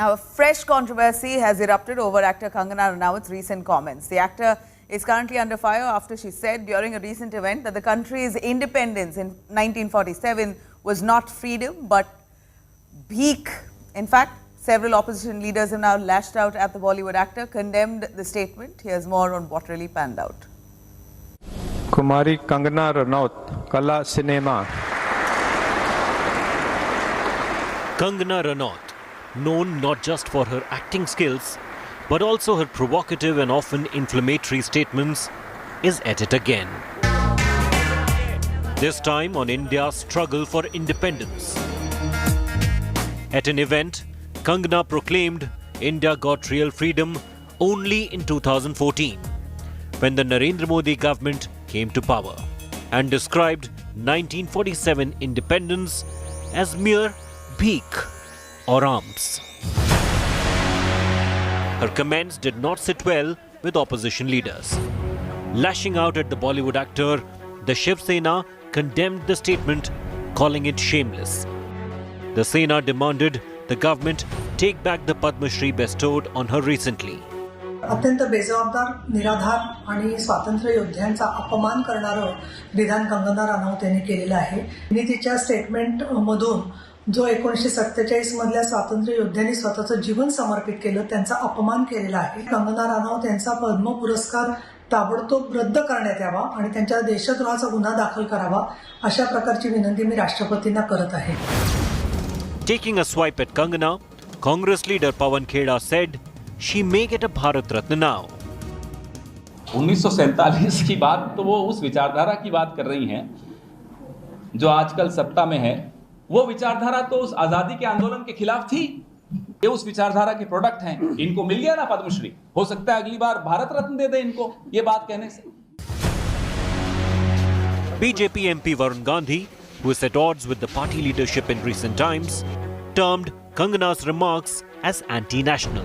Now, a fresh controversy has erupted over actor Kangana Ranaut's recent comments. The actor is currently under fire after she said during a recent event that the country's independence in 1947 was not freedom but bheek. In fact, several opposition leaders have now lashed out at the Bollywood actor, condemned the statement. Here's more on what really panned out. Kumari Kangana Ranaut, Kala Cinema. Kangana Ranaut, known not just for her acting skills, but also her provocative and often inflammatory statements, is at it again. This time on India's struggle for independence. At an event, Kangana proclaimed India got real freedom only in 2014, when the Narendra Modi government came to power, and described 1947 independence as mere bheek or alms. Her comments did not sit well with opposition leaders. Lashing out at the Bollywood actor, the Shiv Sena condemned the statement, calling it shameless. The Sena demanded the government take back the Padma Shri bestowed on her recently. अत्यंत बेजबाबदार, निराधार आणि स्वातंत्र्य योद्ध्यांचा अपमान करणारं विधान कंगना रानौत यांनी केलेलं आहे. मी तिच्या स्टेटमेंट मधून जो 1947 मधल्या स्वातंत्र्य योद्ध्यांनी स्वतःचं जीवन समर्पित केलं त्यांचा अपमान केलेला आहे. कंगना रानौत यांचा पद्म पुरस्कार ताबडतोब रद्द करण्यात यावा आणि त्यांच्या देशद्रोहाचा गुन्हा दाखल करावा अशा प्रकारची विनंती मी राष्ट्रपतींना करत आहे. Taking a swipe at Kangana, Congress leader Pawan Kheda said she may get a Bharat Ratna now. 1947 की बात तो वो उस विचारधारा की बात कर रही हैं जो आजकल सत्ता में है. वो विचारधारा तो उस आजादी के आंदोलन के खिलाफ थी. ये उस विचारधारा के प्रोडक्ट हैं. इनको मिल गया ना पद्मश्री, हो सकता है अगली बार भारत रत्न दे दे इनको ये बात कहने से. BJP MP Varun Gandhi, who is at odds with the party leadership in recent times, termed Kangana's remarks as anti-national.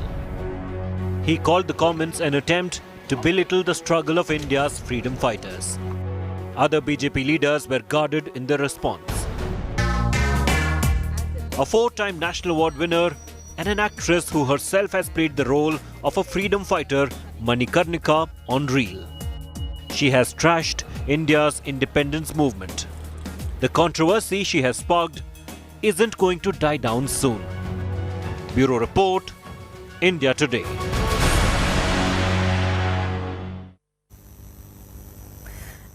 He called the comments an attempt to belittle the struggle of India's freedom fighters. Other BJP leaders were guarded in their response. A four-time National Award winner and an actress who herself has played the role of a freedom fighter, Manikarnika, on reel. She has trashed India's independence movement. The controversy she has sparked isn't going to die down soon. Bureau Report, India Today.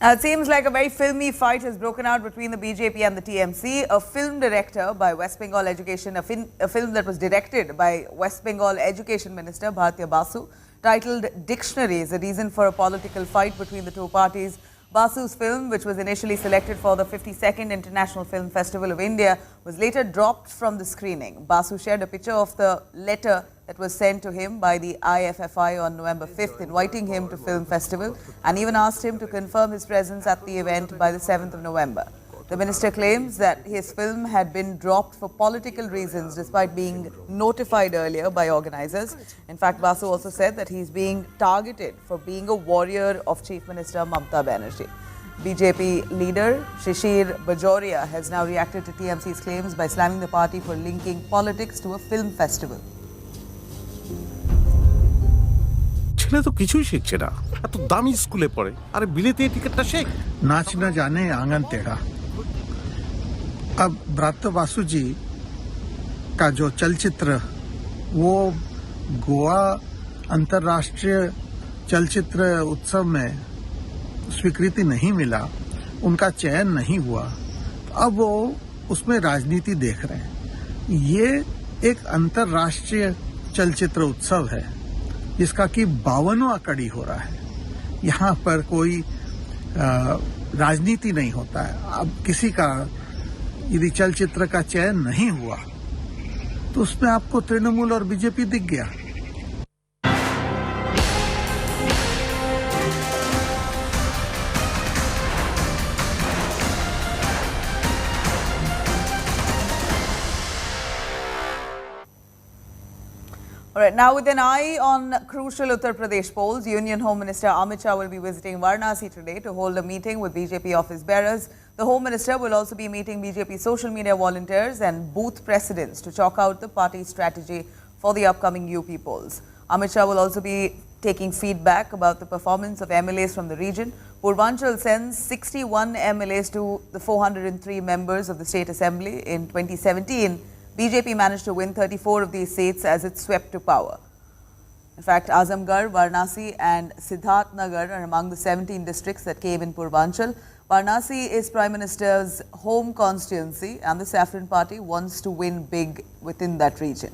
Now, it seems like a very filmy fight has broken out between the BJP and the TMC. A film director by West Bengal Education, a film that was directed by West Bengal Education Minister Bharatiya Basu, titled Dictionary, is a reason for a political fight between the two parties. Basu's film, which was initially selected for the 52nd International Film Festival of India, was later dropped from the screening. Basu shared a picture of the letter that was sent to him by the IFFI on November 5th, inviting him to film festival, and even asked him to confirm his presence at the event by the 7th of November. The minister claims that his film had been dropped for political reasons despite being notified earlier by organizers. In fact, Basu also said that he's being targeted for being a warrior of Chief Minister Mamata Banerjee. BJP leader Shishir Bajoria has now reacted to TMC's claims by slamming the party for linking politics to a film festival. ছেলে তো কিছুই শিখছে না, এত দামি স্কুলে পড়ে, আরে বিলেতে টিকিটটা শেখ। নাচ না জানে आंगन टेढ़ा। अब ब्रात्य बासु जी का जो चलचित्र वो गोवा अंतर्राष्ट्रीय चलचित्र उत्सव में स्वीकृति नहीं मिला, उनका चयन नहीं हुआ, अब वो उसमें राजनीति देख रहे हैं। ये एक अंतर्राष्ट्रीय चलचित्र उत्सव है जिसका कि 52वां कड़ी हो रहा है। यहाँ पर कोई राजनीति नहीं होता है। अब किसी का यदि चलचित्र का चयन नहीं हुआ तो उसमें आपको तृणमूल और बीजेपी दिख गया। All right, now with an eye on crucial Uttar Pradesh polls, Union Home Minister Amit Shah will be visiting Varanasi today to hold a meeting with BJP office bearers. The Home Minister will also be meeting BJP social media volunteers and booth presidents to chalk out the party's strategy for the upcoming UP polls. Amit Shah will also be taking feedback about the performance of MLAs from the region. Purvanchal sends 61 MLAs to the 403 members of the State Assembly. In 2017, BJP managed to win 34 of these seats as it swept to power. In fact, Azamgarh, Varanasi and Siddharthnagar are among the 17 districts that came in Purvanchal. Varanasi is Prime Minister's home constituency and the Saffron Party wants to win big within that region.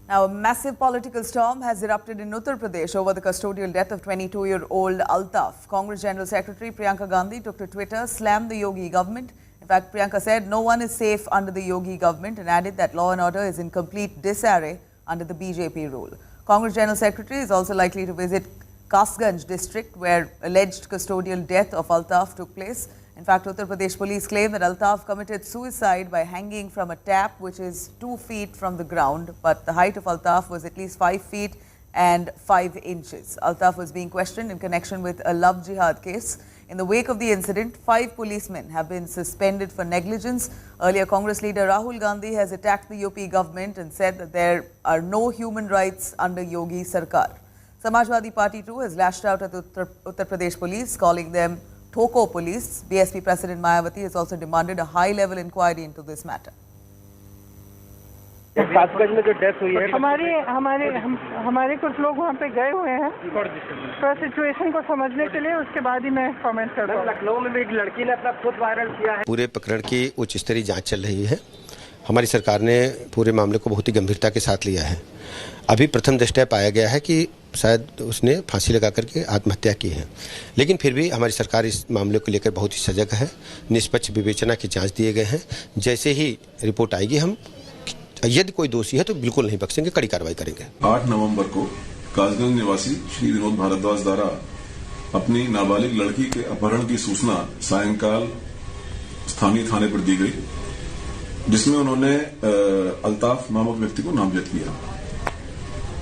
Now, a massive political storm has erupted in Uttar Pradesh over the custodial death of 22-year-old Altaf. Congress General Secretary Priyanka Gandhi took to Twitter, slammed the Yogi government. In fact, Priyanka said no one is safe under the Yogi government and added that law and order is in complete disarray under the BJP rule. Congress General Secretary is also likely to visit Kasganj district where alleged custodial death of Altaf took place. In fact, Uttar Pradesh police claim that Altaf committed suicide by hanging from a tap which is 2 feet from the ground, but the height of Altaf was at least 5 feet and 5 inches. Altaf was being questioned in connection with a love jihad case. In the wake of the incident, 5 policemen have been suspended for negligence. Earlier, Congress leader Rahul Gandhi has attacked the UP government and said that there are no human rights under Yogi Sarkar. Samajwadi Party too has lashed out at the Uttar Pradesh police, calling them Thoko police. BSP President Mayawati has also demanded a high-level inquiry into this matter. Kasganj में जो death हुई है, हमारे कुछ लोग वहाँ पे गए हुए हैं तो सिचुएशन को समझने के लिए, उसके बाद ही मैं कमेंट करता हूँ। लखनऊ में भी एक लड़की ने अपना खुद वायरल किया है। पूरे प्रकरण की उच्च स्तरीय जांच चल रही है। हमारी सरकार ने पूरे मामले को बहुत ही गंभीरता के साथ लिया है। अभी प्रथम दृष्टया पाया गया है कि शायद उसने फांसी लगा करके आत्महत्या की है, लेकिन फिर भी हमारी सरकार इस मामले को लेकर बहुत ही सजग है। निष्पक्ष विवेचना की जांच दिए गए हैं। जैसे ही रिपोर्ट आएगी, हम यदि कोई दोषी है तो बिल्कुल नहीं बख्शेंगे, कड़ी कार्रवाई करेंगे। 8 नवंबर को कासगंज निवासी श्री विनोद भारद्वाज द्वारा अपनी नाबालिग लड़की के अपहरण की सूचना सायंकाल स्थानीय थाने पर दी गई, जिसमें उन्होंने अल्ताफ नामक व्यक्ति को नामजद किया।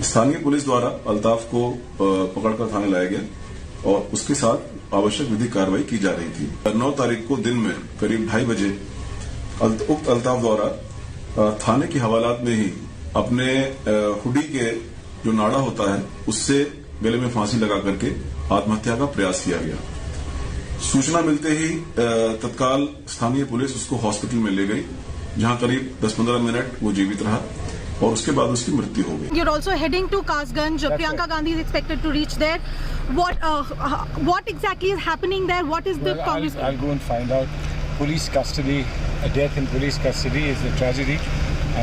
स्थानीय पुलिस द्वारा अल्ताफ को पकड़कर थाने लाया गया और उसके साथ आवश्यक विधिक कार्रवाई की जा रही थी। 9 तारीख को दिन में करीब 2:30 बजे उक्त अल्ताफ द्वारा थाने की हवालात में ही अपने हुडी के जो नाड़ा होता है उससे गले में फांसी लगा करके आत्महत्या का प्रयास किया गया। सूचना मिलते ही तत्काल स्थानीय पुलिस उसको हॉस्पिटल में ले गई, जहां करीब 10-15 मिनट वो जीवित रहा और उसके बाद उसकी मृत्यु हो गई। You're also heading to Kasganj. Priyanka Gandhi is expected to reach there. What exactly is happening there? What is the Congress? I'll go and find out. Police custody, a death in police custody is a tragedy,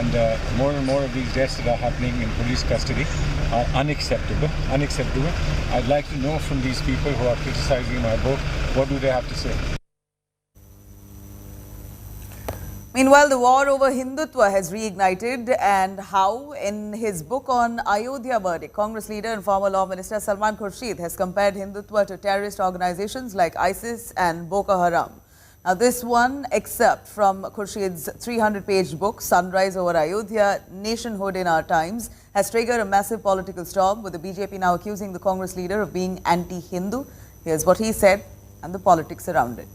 and more and more of these deaths that are happening in police custody are unacceptable. I'd like to know from these people who are criticizing my book, what do they have to say? Meanwhile, the war over Hindutva has reignited, and how? In his book on Ayodhya verdict, Congress leader and former Law Minister Salman Khurshid has compared Hindutva to terrorist organizations like ISIS and Boko Haram. Now, this one excerpt from Khurshid's 300-page book, Sunrise over Ayodhya, Nationhood in Our Times, has triggered a massive political storm, with the BJP now accusing the Congress leader of being anti-Hindu. Here's what he said and the politics around it.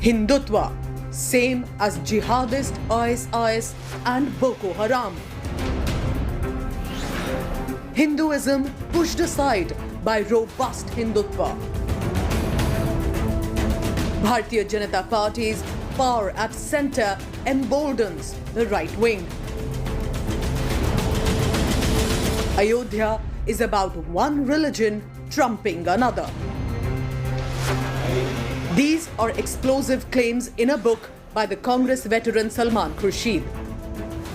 Hindutva, same as jihadist ISIS and Boko Haram. Hinduism pushed aside by robust Hindutva. Bharatiya Janata Party's power at centre emboldens the right wing. Ayodhya is about one religion trumping another. These are explosive claims in a book by the Congress veteran Salman Khurshid.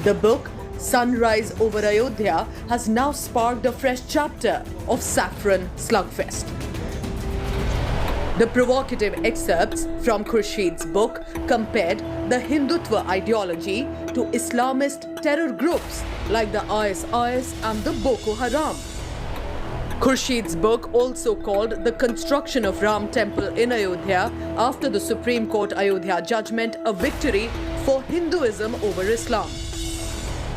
The book, Sunrise over Ayodhya, has now sparked a fresh chapter of saffron slugfest. The provocative excerpts from Khurshid's book compared the Hindutva ideology to Islamist terror groups like the ISIS and the Boko Haram. Khurshid's book also called the construction of Ram Temple in Ayodhya after the Supreme Court Ayodhya judgment a victory for Hinduism over Islam.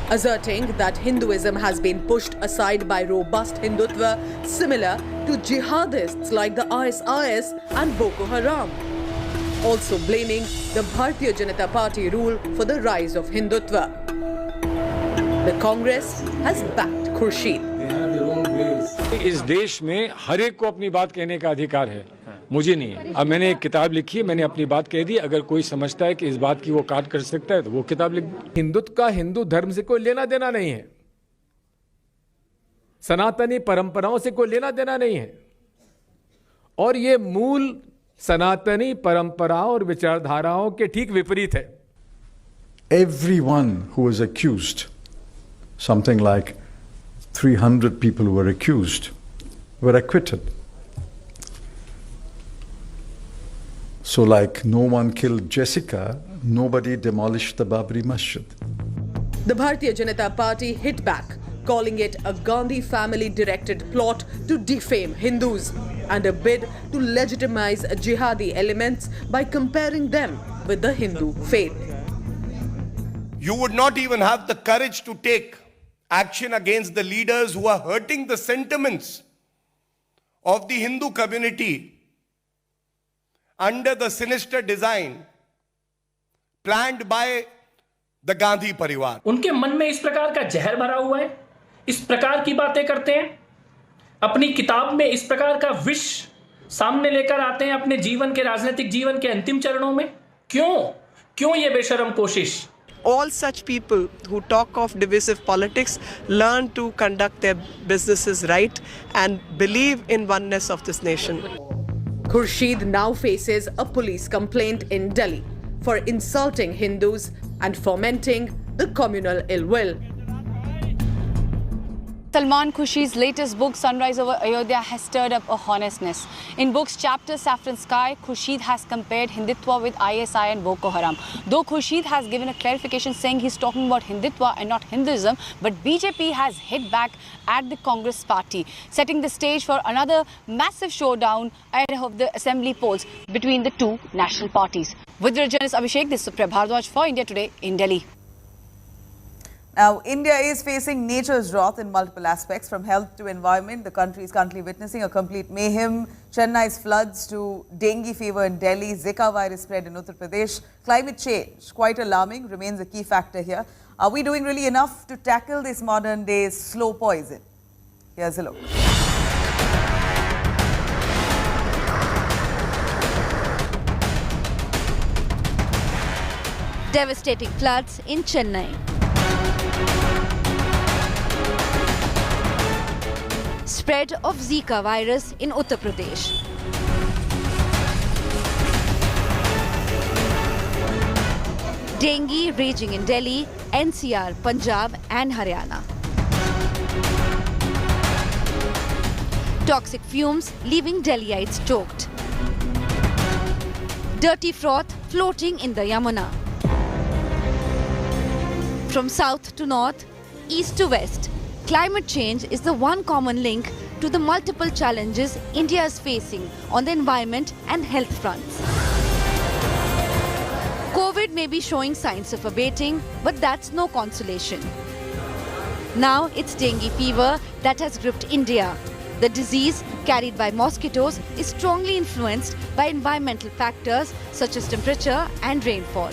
Asserting that Hinduism has been pushed aside by robust Hindutva, similar to jihadists like the ISIS and Boko Haram. Also blaming the Bharatiya Janata Party rule for the rise of Hindutva. The Congress has backed Khurshid. इस देश में हर एक को अपनी बात कहने का अधिकार है, मुझे नहीं है। अब मैंने एक किताब लिखी है, मैंने अपनी बात कह दी। अगर कोई समझता है कि इस बात की वो काट कर सकता है तो वो किताब लिख दे। हिंदुत्व का हिंदू धर्म से कोई लेना देना नहीं है, सनातनी परंपराओं से कोई लेना देना नहीं है, और ये मूल सनातनी परंपराओं और विचारधाराओं के ठीक विपरीत है। Everyone who was accused, something like 300 people who were accused, were acquitted. So like no one killed Jessica, nobody demolished the Babri Masjid. The Bharatiya Janata Party hit back, calling it a Gandhi family-directed plot to defame Hindus and a bid to legitimize jihadi elements by comparing them with the Hindu faith. You would not even have the courage to take action against the leaders who are hurting the sentiments of the Hindu community under the sinister design planned by the Gandhi Parivar. उनके मन में इस प्रकार का जहर भरा हुआ है, इस प्रकार की बातें करते हैं, अपनी किताब में इस प्रकार का विष सामने लेकर आते हैं अपने जीवन के, राजनीतिक जीवन के अंतिम चरणों में। क्यों ये बेशरम कोशिश? All such people who talk of divisive politics learn to conduct their businesses right and believe in oneness of this nation. Khurshid now faces a police complaint in Delhi for insulting Hindus and fomenting the communal ill will. Salman Khurshid's latest book, Sunrise over Ayodhya, has stirred up a honestness. In book's chapter Saffron Sky, Khurshid has compared Hindutva with ISI and Boko Haram. Though Khurshid has given a clarification saying he's talking about Hindutva and not Hinduism, but BJP has hit back at the Congress party, setting the stage for another massive showdown ahead of the assembly polls between the two national parties. With the journalist Abhishek, this is Supriya Bhardwaj for India Today in Delhi. Now, India is facing nature's wrath in multiple aspects, from health to environment. The country is currently witnessing a complete mayhem. Chennai's floods to dengue fever in Delhi, Zika virus spread in Uttar Pradesh. Climate change, quite alarming, remains a key factor here. Are we doing really enough to tackle this modern day slow poison? Here's a look. Devastating floods in Chennai. Spread of Zika virus in Uttar Pradesh. Dengue raging in Delhi, NCR, Punjab and Haryana. Toxic fumes leaving Delhiites choked. Dirty froth floating in the Yamuna. From south to north, east to west, climate change is the one common link to the multiple challenges India is facing on the environment and health fronts. COVID may be showing signs of abating, but that's no consolation. Now it's dengue fever that has gripped India. The disease, carried by mosquitoes, is strongly influenced by environmental factors such as temperature and rainfall.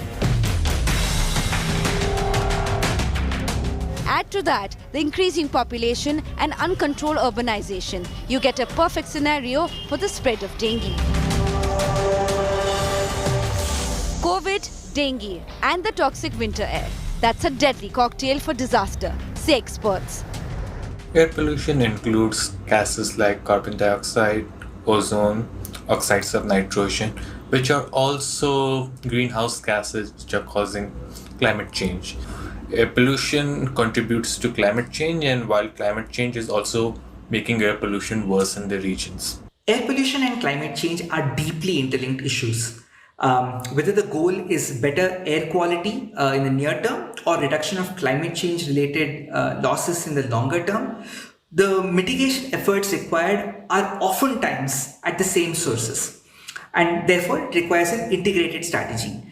Add to that the increasing population and uncontrolled urbanization. You get a perfect scenario for the spread of dengue. COVID, dengue and the toxic winter air. That's a deadly cocktail for disaster, say experts. Air pollution includes gases like carbon dioxide, ozone, oxides of nitrogen, which are also greenhouse gases which are causing climate change. Air pollution contributes to climate change, and while climate change is also making air pollution worse in the regions. Air pollution and climate change are deeply interlinked issues. Whether the goal is better air quality in the near term or reduction of climate change related losses in the longer term, the mitigation efforts required are oftentimes at the same sources, and therefore it requires an integrated strategy.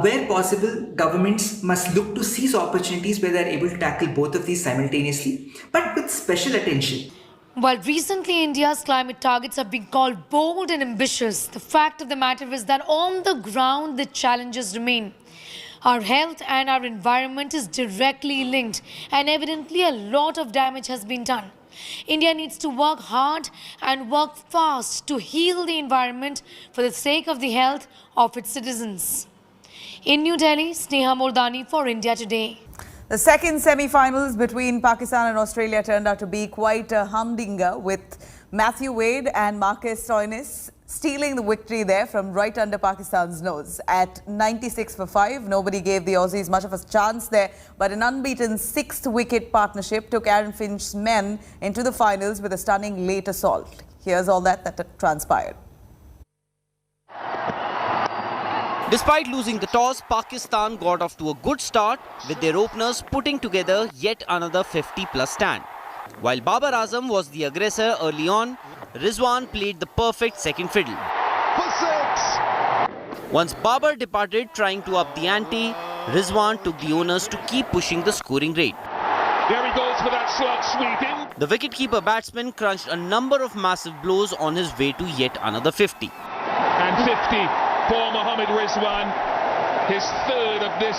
Where possible, governments must look to seize opportunities where they are able to tackle both of these simultaneously, but with special attention While recently India's climate targets have been called bold and ambitious, the fact of the matter is that on the ground the challenges remain. Our health and our environment is directly linked, and evidently a lot of damage has been done. India needs to work hard and work fast to heal the environment for the sake of the health of its citizens. In New Delhi, Sneha Mordani for India Today. The second semi-finals between Pakistan and Australia turned out to be quite a humdinger, with Matthew Wade and Marcus Stoinis stealing the victory there from right under Pakistan's nose. At 96 for 5, nobody gave the Aussies much of a chance there, but an unbeaten 6th wicket partnership took Aaron Finch's men into the finals with a stunning late assault. Here's all that transpired. Despite losing the toss, Pakistan got off to a good start, with their openers putting together yet another 50-plus stand. While Babar Azam was the aggressor early on, Rizwan played the perfect second fiddle. For 6! Once Babar departed trying to up the ante, Rizwan took the onus to keep pushing the scoring rate. There he goes for that slug sweeping. The wicketkeeper batsman crunched a number of massive blows on his way to yet another 50. And 50 for Mohammad Rizwan, his third of this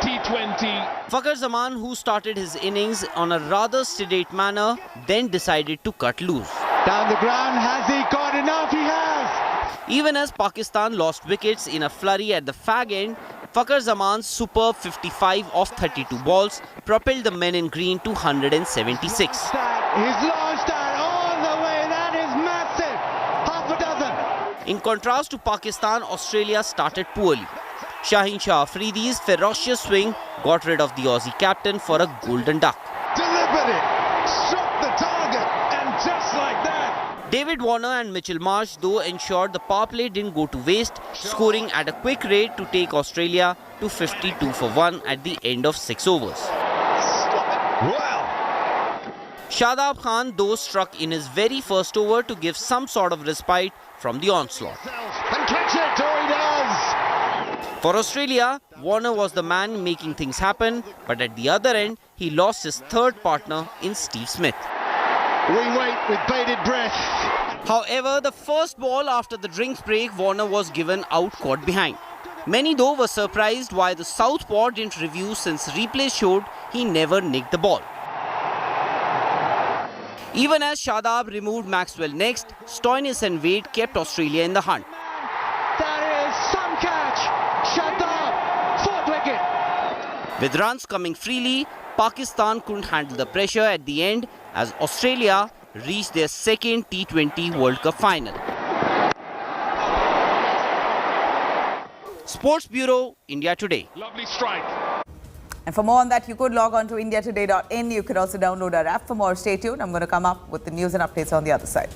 T20. Fakhar Zaman, who started his innings on a rather sedate manner, then decided to cut loose. Down the ground, has he got enough? He has! Even as Pakistan lost wickets in a flurry at the fag end, Fakhar Zaman's superb 55 off 32 balls propelled the men in green to 176. He's launched that all the way, that is massive! Half a dozen! In contrast to Pakistan, Australia started poorly. Shaheen Shah Afridi's ferocious swing got rid of the Aussie captain for a golden duck. Delivered it, struck the target, and just like that. David Warner and Mitchell Marsh though ensured the power play didn't go to waste, scoring at a quick rate to take Australia to 52 for 1 at the end of 6 overs. Well. Shadab Khan though struck in his very first over to give some sort of respite from the onslaught. And catch it, or he does! For Australia, Warner was the man making things happen, but at the other end, he lost his third partner in Steve Smith. We wait with bated breath. However, the first ball after the drinks break, Warner was given out caught behind. Many though were surprised why the southpaw didn't review, since replay showed he never nicked the ball. Even as Shadab removed Maxwell next, Stoinis and Wade kept Australia in the hunt. That is some catch. Shadab, 4th wicket. With runs coming freely, Pakistan couldn't handle the pressure at the end as Australia reached their second T20 World Cup final. Sports Bureau, India Today. Lovely strike. And for more on that, you could log on to indiatoday.in. You could also download our app for more. Stay tuned. I'm going to come up with the news and updates on the other side.